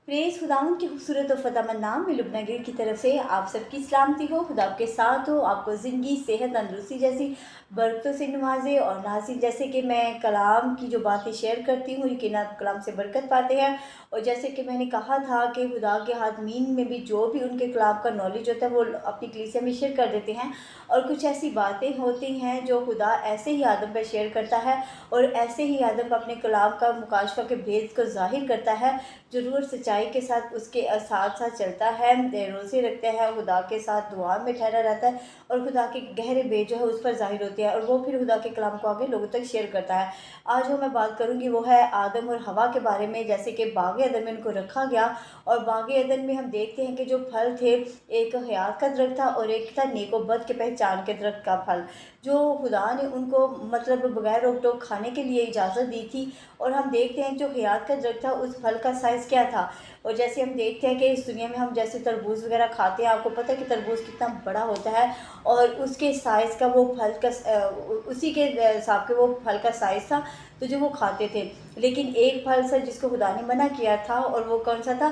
Praise खुदावंद की खूबसूरत और फ़तेहमंद नाम में लुब्ना गिर की तरफ से आप सबकी सलामती हो। खुदा आपके साथ हो, आपको ज़िंदगी, सेहत, तंदुरुस्ती जैसी बरकतों से नवाज़े। और नाज़रीन, जैसे कि मैं कलाम की जो बातें शेयर करती हूँ, यकीनन आप कलाम से बरकत पाते हैं। और जैसे कि मैंने कहा था कि खुदा के हाज़मीन में भी जो भी उनके कलाम का नॉलेज होता है वो अपनी कलीसिया में शेयर कर देते हैं। और कुछ ऐसी बातें होती हैं जो खुदा ऐसे ही आदम पर शेयर करता है, और ऐसे ही आदम अपने कलाम का मुकाशफा के भेद को ज़ाहिर करता है। ज़रूर सच्चाई के साथ उसके साथ साथ चलता है, रोज़े रखता है, खुदा के साथ दुआ में ठहरा रहता है, और खुदा के गहरे भेद जो है उस पर ज़ाहिर होते हैं, और वो फिर खुदा के कलाम को आगे लोगों तक शेयर करता है। आज जो मैं बात करूँगी वो है आदम और हवा के बारे में। जैसे कि बाग अदन में उनको रखा गया, और बाग अदन में हम देखते हैं कि जो फल थे, एक हयात का दरख्त था और एक था नेक व बद के पहचान के दरख्त का फल, जो खुदा ने उनको मतलब बगैर रोक टोक खाने के लिए इजाज़त दी थी। और हम देखते हैं जो हयात का दरख्त था उस फल का साइज़ क्या था। और जैसे हम देखते हैं कि इस दुनिया में हम जैसे तरबूज वगैरह खाते हैं, आपको पता है कि तरबूज कितना बड़ा होता है, और उसके साइज़ का वो फल का उसी के हिसाब के वो फल का साइज़ था, तो जो वो खाते थे। लेकिन एक फल से जिसको खुदा ने मना किया था, और वो कौन सा था?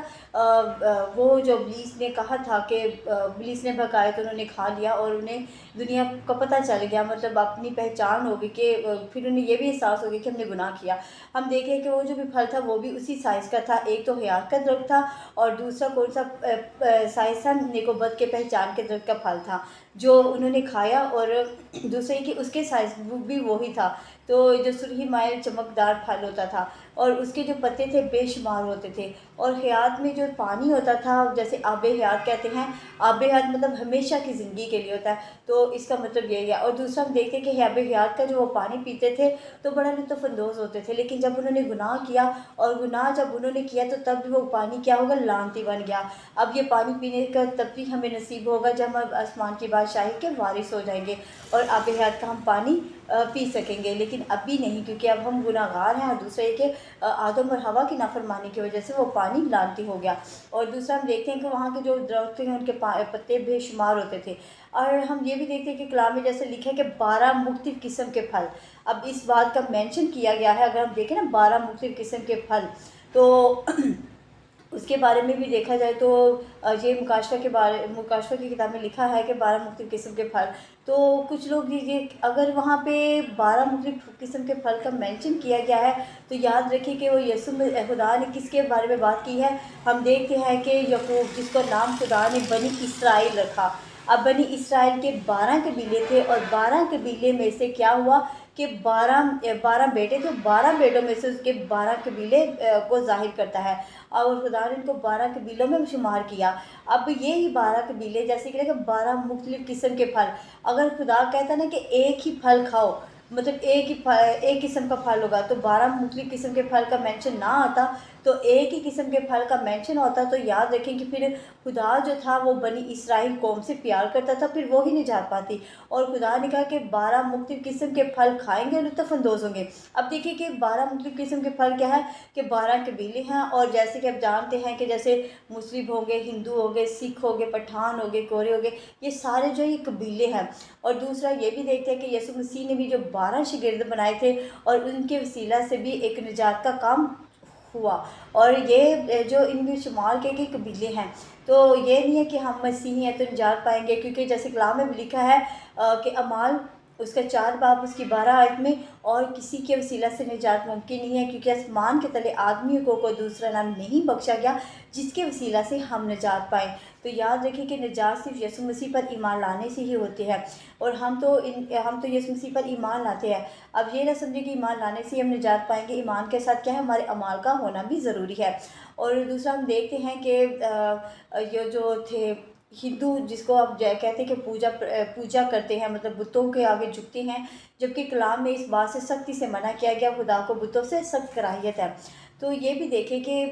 वो जो इब्लीस ने कहा था कि इब्लीस ने भगाया तो उन्होंने खा लिया, और उन्हें दुनिया का पता चल गया, मतलब अपनी पहचान हो गई कि फिर उन्हें ये भी एहसास हो गया कि हमने गुनाह किया। हम देखें कि वो जो भी फल था वो भी उसी साइज़ का था, एक तो हयात का दरख्त था, और दूसरा कौन सा साइज़ था? नेकोबत के पहचान के दरख्त का फल था, जो उन्होंने खाया। और दूसरे कि उसके साइज़ भी वही था। तो जो सुरही माइल चमकदार फल होता था, और उसके जो पत्ते थे बेशुमार होते थे। और हयात में जो पानी होता था, जैसे आब हयात कहते हैं, आब हयात मतलब हमेशा की ज़िंदगी के लिए होता है, तो इसका मतलब यही है। और दूसरा हम देखते हैं कि आब हयात का जो वो पानी पीते थे तो बड़ा लुत्फ़अंदोज़ होते थे, लेकिन जब उन्होंने गुनाह किया, और गुनाह जब उन्होंने किया तो तब वो पानी क्या होगा? लानती बन गया। अब ये पानी पीने का तब भी हमें नसीब होगा जब हम आसमान की बादशाही के वारिस हो जाएंगे, और आब हयात का हम पानी पी सकेंगे। लेकिन अभी नहीं, क्योंकि अब हम गुनाहगार हैं, और दूसरा ये कि आदम और हवा की नाफरमानी की वजह से वो पानी लानती हो गया। और दूसरा हम देखते हैं कि वहाँ के जो दरख्त हैं उनके पत्ते बेशुमार होते थे। और हम ये भी देखते हैं कि कलाम में जैसे लिखा है कि 12 मुख्तलिफ किस्म के फल। अब इस बात का मेंशन किया गया है, अगर हम देखें ना 12 मुख्तलिफ किस्म के फल, तो उसके बारे में भी देखा जाए तो ये मुकाशवा की किताब में लिखा है कि 12 मुख्तलिफ किस्म के फल। तो कुछ लोग ये अगर वहाँ पे 12 मुख्तलिफ किस्म के फल का मेंशन किया गया है, तो याद रखिए कि वो खुदा ने किसके बारे में बात की है। हम देखते हैं कि यकूब, जिसको नाम खुदा ने बनी इसराइल रखा। अब बनी इसराइल के 12 कबीले थे, और 12 कबीले में से क्या हुआ कि 12 बेटे थे। 12 बेटों में से उसके 12 कबीले को ज़ाहिर करता है, और खुदा ने इनको 12 कबीलों में शुमार किया। अब ये ही 12 कबीले, जैसे कि 12 मुख्तलिफ किस्म के फल, अगर खुदा कहता ना कि एक ही फल खाओ, मतलब एक किस्म का फल होगा, तो 12 मुख्तलिफ किस्म के फल का मेंशन ना आता, तो एक ही किस्म के फल का मेंशन होता, तो याद रखें कि फिर खुदा जो था वो बनी इसराइल कौम से प्यार करता था, फिर वो ही नहीं जा पाती। और खुदा ने कहा कि 12 मुख्तलिफ किस्म के फल खाएंगे, लुत्फ़अंदोज़ होंगे। अब देखिए कि 12 मुख्तलिफ किस्म के फल क्या है कि 12 कबीले हैं। और जैसे कि आप जानते हैं कि जैसे मुस्लिम हो गए, हिंदू हो गए, सिख हो गए, पठान हो गए, कोरे हो गए, ये सारे जो ये कबीले हैं। और दूसरा ये भी देखते हैं कि यीशु मसीह ने भी जो 12 शागिर्द बनाए थे, और उनके वसीला से भी एक निजात का काम हुआ। और ये जो इनमें शुमार के कबीले हैं, तो ये नहीं है कि हम मसीही हैं तो निजात पाएंगे, क्योंकि जैसे कलाम में भी लिखा है कि अमाल उसका 4 बाब उसकी 12 आयत में, और किसी के वसीला से निजात मुमकिन नहीं है, क्योंकि आसमान के तले आदमियों को कोई दूसरा नाम नहीं बख्शा गया जिसके वसीला से हम निजात पाएँ। तो याद रखिए कि निजात सिर्फ यीशु मसीह पर ईमान लाने से ही होती है, और हम तो यीशु मसीह पर ईमान लाते हैं। अब ये ना समझिए कि ईमान लाने से ही हम निजात पाएंगे, ईमान के साथ क्या है, हमारे अमाल का होना भी ज़रूरी है। और दूसरा हम देखते हैं कि ये जो थे हिंदू, जिसको आप कहते हैं कि पूजा करते हैं, मतलब बुतों के आगे झुकते हैं, जबकि कलाम में इस बात से सख्ती से मना किया गया, खुदा को बुतों से सख्त कराहियत है। तो ये भी देखें कि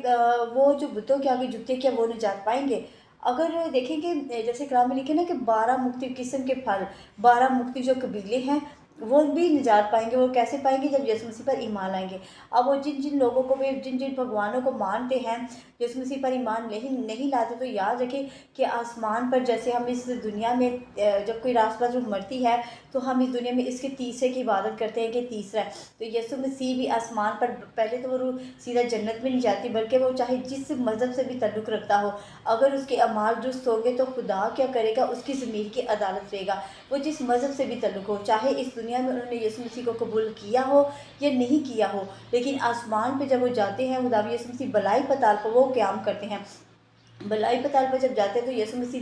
वो जो बुतों के आगे झुकते हैं, क्या वो निजात पाएंगे? अगर देखें कि जैसे कलाम में लिखे ना कि 12 मुख्तलिफ किस्म के फल, 12 मुख्तलिफ जो कबीले हैं, वो भी निजात पाएंगे। वो कैसे पाएंगे? जब यीशु मसीह पर ईमान लाएंगे। अब वो जिन जिन लोगों को भी, जिन जिन भगवानों को मानते हैं, यीशु मसीह पर ईमान नहीं नहीं लाते, तो याद रखें कि आसमान पर जैसे हम इस दुनिया में जब कोई रासपास जो मरती है तो हम इस दुनिया में इसके तीसरे की इबादत करते हैं कि तीसरा है। तो यीशु मसीह भी आसमान पर पहले तो वो रूह सीधा जन्नत में नहीं जाती, बल्कि वो चाहे जिस मज़हब से भी ताल्लुक़ रखता हो, अगर उसके अमाल दुरुस्त होंगे तो खुदा क्या करेगा? उसकी ज़मीर की अदालत रहेगा। वो जिस मज़हब से भी ताल्लुक़ हो, चाहे इस दुनिया में उन्होंने यीशु मसीह को कबूल किया हो या नहीं किया हो, लेकिन आसमान पे जब वो जाते हैं, खुदा यीशु मसीह बलाई पताल पर वो क़याम करते हैं। भलाई पताल पर जब जाते हैं तो यीशु मसीह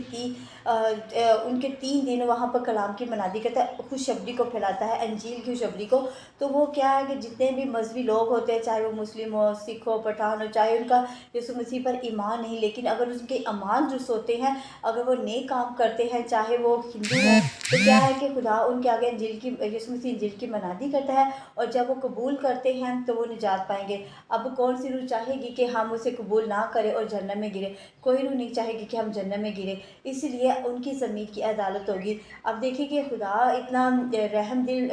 उनके 3 दिन वहाँ पर कलाम की मनादी करता है, खुशखबरी को फैलाता है, अंजील की खुशखबरी को। तो वो क्या है कि जितने भी मजहबी लोग होते हैं, चाहे वो मुस्लिम हो, सिख हो, पठान हो, चाहे उनका यीशु मसीह पर ईमान नहीं, लेकिन अगर उनके अमाल दुरुस्त होते हैं, अगर वो नेक काम करते हैं, चाहे वो हिंदू हैं, तो क्या है कि खुदा उनके आगे अंजील की, यीशु मसीह अंजील की मनादी करता है, और जब वो कबूल करते हैं तो वो निजात पाएंगे। अब कौन सी रूह चाहेगी कि हम उसे कबूल ना करें और जहन्नम में गिरे? कोई रूह नहीं चाहेगी कि हम जन्नत में गिरे, इसलिए उनकी ज़मीर की अदालत होगी। अब देखिए कि खुदा इतना रहम दिल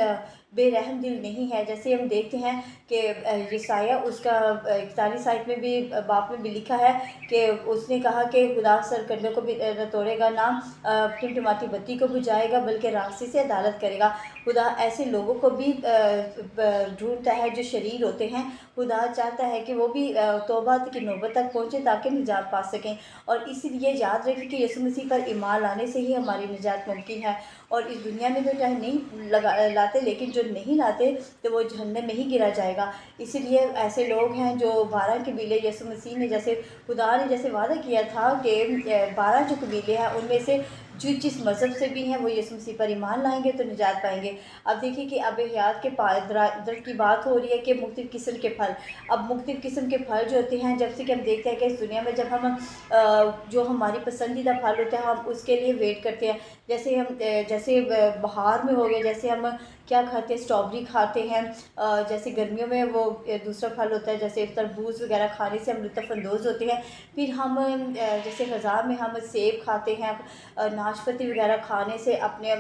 बेरहम दिल नहीं है। जैसे हम देखते हैं कि यसाया उसका 41 आयत में भी, बाप में भी लिखा है कि उसने कहा कि खुदा सरकंडों को भी न तोड़ेगा, ना टिमटिमाती बत्ती को बुझाएगा, बल्कि रास्ते से अदालत करेगा। खुदा ऐसे लोगों को भी ढूंढता है जो शरीर होते हैं। खुदा चाहता है कि वो भी तौबा की नौबत तक पहुँचे ताकि निजात पा सकें। और इसीलिए याद रखें कि यीशु मसीह पर ईमान लाने से ही हमारी निजात मुमकिन है। और इस दुनिया में तो चाहे नहीं लाते, लेकिन जो नहीं लाते तो वो जहन्नम में ही गिरा जाएगा। इसीलिए ऐसे लोग हैं जो 12 कबीले, यीशु मसीह ने जैसे, खुदा ने जैसे वादा किया था कि 12 जो कबीले हैं उनमें से जो जिस मज़हब से भी हैं वो यीशु मसीह पर ईमान लाएंगे तो निजात पाएंगे। अब देखिए कि अब हयात के दर की बात हो रही है कि मुख्तलिफ़ किस्म के फल। अब मुख्तलिफ़ किस्म के फल जो होते हैं, जब से कि हम देखते हैं कि इस दुनिया में जब हम जो हमारी पसंदीदा फल होता है हम उसके लिए वेट करते हैं। जैसे बाहर में हो गए, जैसे हम क्या खाते हैं, स्ट्रॉबेरी खाते हैं। जैसे गर्मियों में वो दूसरा फल होता है, जैसे तरबूज वगैरह खाने से हम लुत्फ़अंदोज़ होते हैं। फिर हम जैसे ख़ज़ां में हम सेब खाते हैं, नाशपाती वगैरह खाने से अपने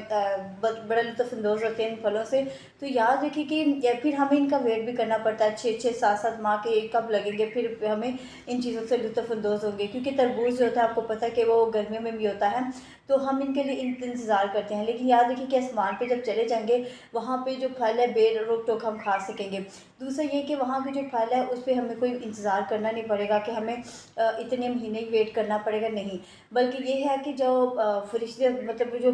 बड़ा लुत्फ़अंदोज़ होते हैं इन फलों से। तो याद रखिए कि फिर हमें इनका वेट भी करना पड़ता है, 6-6 7-7 माह के कब लगेंगे, फिर हमें इन चीज़ों से लुत्फ़अंदोज़ होंगे। क्योंकि तरबूज जो होता है आपको पता है कि वो गर्मियों में भी होता है, तो हम इनके लिए इंतज़ार करते हैं। लेकिन याद रखिए कि आसमान पे जब चले जाएंगे, वहाँ पे जो फल है बेरोक टोक हम खा सकेंगे। दूसरा ये कि वहाँ के जो फल है उस पे हमें कोई इंतज़ार करना नहीं पड़ेगा कि हमें इतने महीने ही वेट करना पड़ेगा, नहीं। बल्कि ये है कि जो फरिश्ते, मतलब जो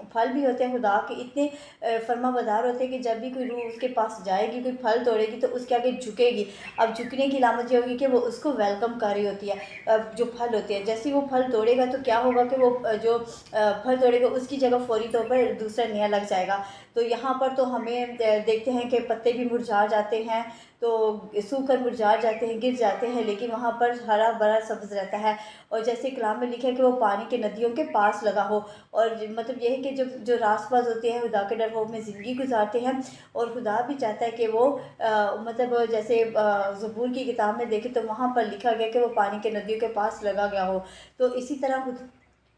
फल भी होते हैं खुदा के, इतने फर्माबरदार होते हैं कि जब भी कोई रूह उसके पास जाएगी, कोई फल तोड़ेगी तो उसके आगे झुकेगी। अब झुकने की अलामत ये होगी कि वो उसको वेलकम कर रही होती है। जो फल होते हैं, जैसे ही वो फल तोड़ेगा तो क्या होगा कि वो जो फल तोड़ेगा उसकी जगह फौरी तौर पर दूसरा नया लग जाएगा। तो यहाँ पर तो हमें देखते हैं कि पत्ते भी मुरझा जाते हैं, तो सूख कर मुरझा जाते हैं, गिर जाते हैं, लेकिन वहाँ पर हरा भरा सब्ज़ रहता है। और जैसे कलाम में लिखा है कि वो पानी के नदियों के पास लगा हो। और मतलब ये है कि जो रास-पास होते हैं खुदा के डर खौफ में ज़िंदगी गुजारते हैं, और खुदा भी चाहता है कि वो मतलब जैसे ज़बूर की किताब में देखें तो वहाँ पर लिखा गया कि वो पानी के नदियों के पास लगा गया हो। तो इसी तरह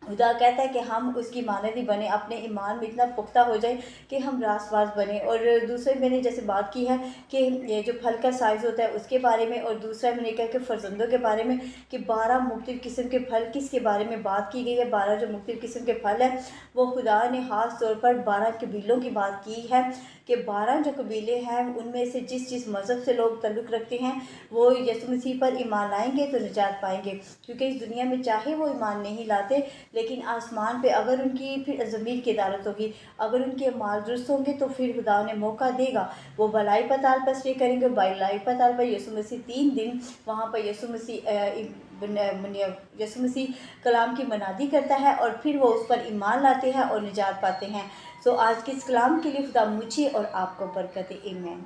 खुदा कहता है कि हम उसकी मानदी बने, अपने ईमान में इतना पुख्ता हो जाए कि हम रासबाज बने। और दूसरे मैंने जैसे बात की है कि ये जो फल का साइज़ होता है उसके बारे में, और दूसरा मैंने कहा कि फ़र्जंदों के बारे में, कि 12 मुख्तलिफ़ किस्म के फल किसके बारे में बात की गई है। 12 जो मुख्तलिफ़ किस्म के फल हैं वो खुदा ने ख़ास तौर पर 12 कबीलों की बात की है, कि 12 जो कबीले हैं उनमें से जिस मज़हब से लोग ताल्लुक़ रखते हैं वो यीशु मसीह पर ईमान लाएंगे तो निजात पाएंगे। क्योंकि इस दुनिया में चाहे वो ईमान नहीं लाते, लेकिन आसमान पे अगर उनकी फिर ज़मीर की अदालत होगी, अगर उनके माल दुरुस्त होंगे तो फिर खुदा उन्हें मौका देगा, वो भलाई पताल पर स्टे करेंगे। भलाई पताल पर यीशु मसीह 3 दिन वहाँ पर यीशु मसीह कलाम की मनादी करता है, और फिर वो उस पर ईमान लाते हैं और निजात पाते हैं। सो आज के इस कलाम के लिए खुदा मुझे और आपको बरकत दे। आमीन।